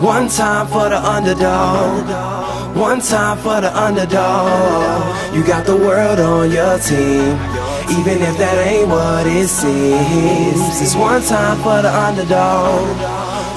One time for the underdog. One time for the underdog. You got the world on your team, even if that ain't what it seems. It's one time for the underdog.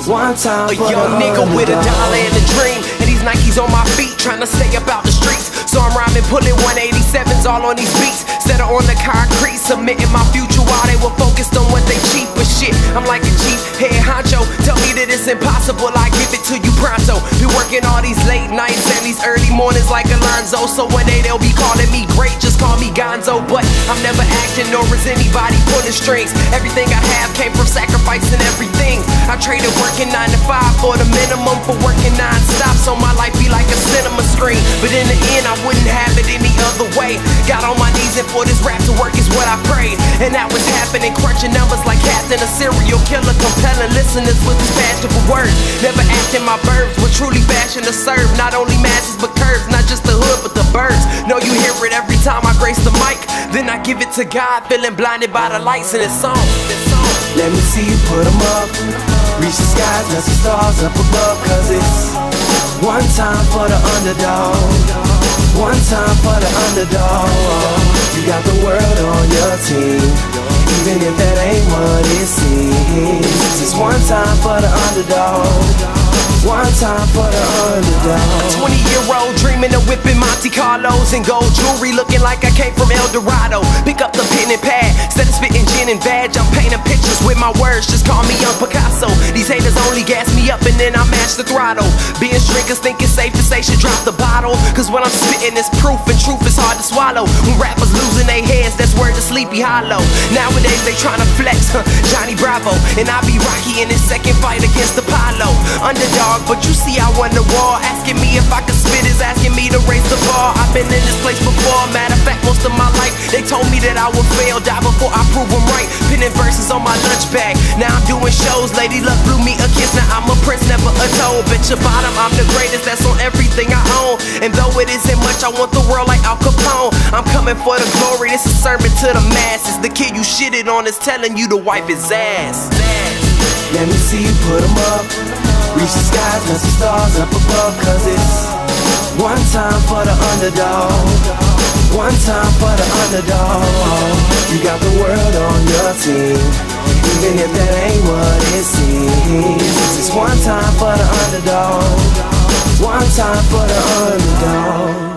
One time for the underdog. A young nigga with a dollar and a dream, and these Nikes on my feet, trying to stay up out the streets. So I'm rhyming, pulling 187s all on these beats. Set her on the concrete, submitting my future while they were focused on what they cheap. But shit, I'm like a cheap head honcho. Tell me that it's impossible, I give it to you pronto. Been working all these late nights and these early mornings like Alonzo. So one day they'll be calling me great, just call me Gonzo. But I'm never acting, nor is anybody pulling strings. Everything I have came from sacrificing everything. I traded working 9 to 5 for the minimum for working non-stop, so my life be like a cinema screen. But in the end I wouldn't have it any other way. Got on my knees and for this rap to work is what I prayed. And that was happening, crunching numbers like Captain, a serial killer, compelling listeners with his passion for words. Never acting my verbs, but truly passion to serve not only masses but curves, not just the hood but the birds. Know you hear it every time I grace the mic, then I give it to God, feeling blinded by the lights in this song. Let me see you put 'em up, reach the skies, touch the stars up above. Cause it's one time for the underdog. One time for the underdog. You got the world on your team, even if that ain't what it seems. It's one time for the underdog. One time for the underdog. 20-year-old dreaming of whipping Monte Carlos and gold jewelry, looking like I came from El Dorado. Pick up the pen and pad, instead of spitting gin and vag, I'm painting pictures with my words, just call me young Picasso. These haters only gas me up and then I match the throttle. Being strickers think it's safe to say should drop the bottle, cause when I'm spitting it's proof and truth is hard to swallow. When rappers losing their heads, that's word to Sleepy Hollow. Nowadays they tryna flex, Johnny Bravo, and I be Rocky in his second fight against Apollo. Underdog, but you see I won the war. Asking me if I could spit is asking me to raise the bar. I've been in this place before, matter of fact most of my life. They told me that I would fail, die before I prove them right. Pinning verses on my lunch bag, now I'm doing shows. Lady Luck blew me a kiss, now I'm a prince, never a toad. Bet your bottom I'm the greatest, that's on everything I own. And though it isn't much, I want the world like Al Capone. I'm coming for the glory, this is a sermon to the masses. The kid you shitted on is telling you to wipe his ass. Let me see you put 'em up, reach the skies, touch the stars up above. Cause it's one time for the underdog. One time for the underdog. You got the world on your team, even if that ain't what it seems. It's one time for the underdog. One time for the underdog.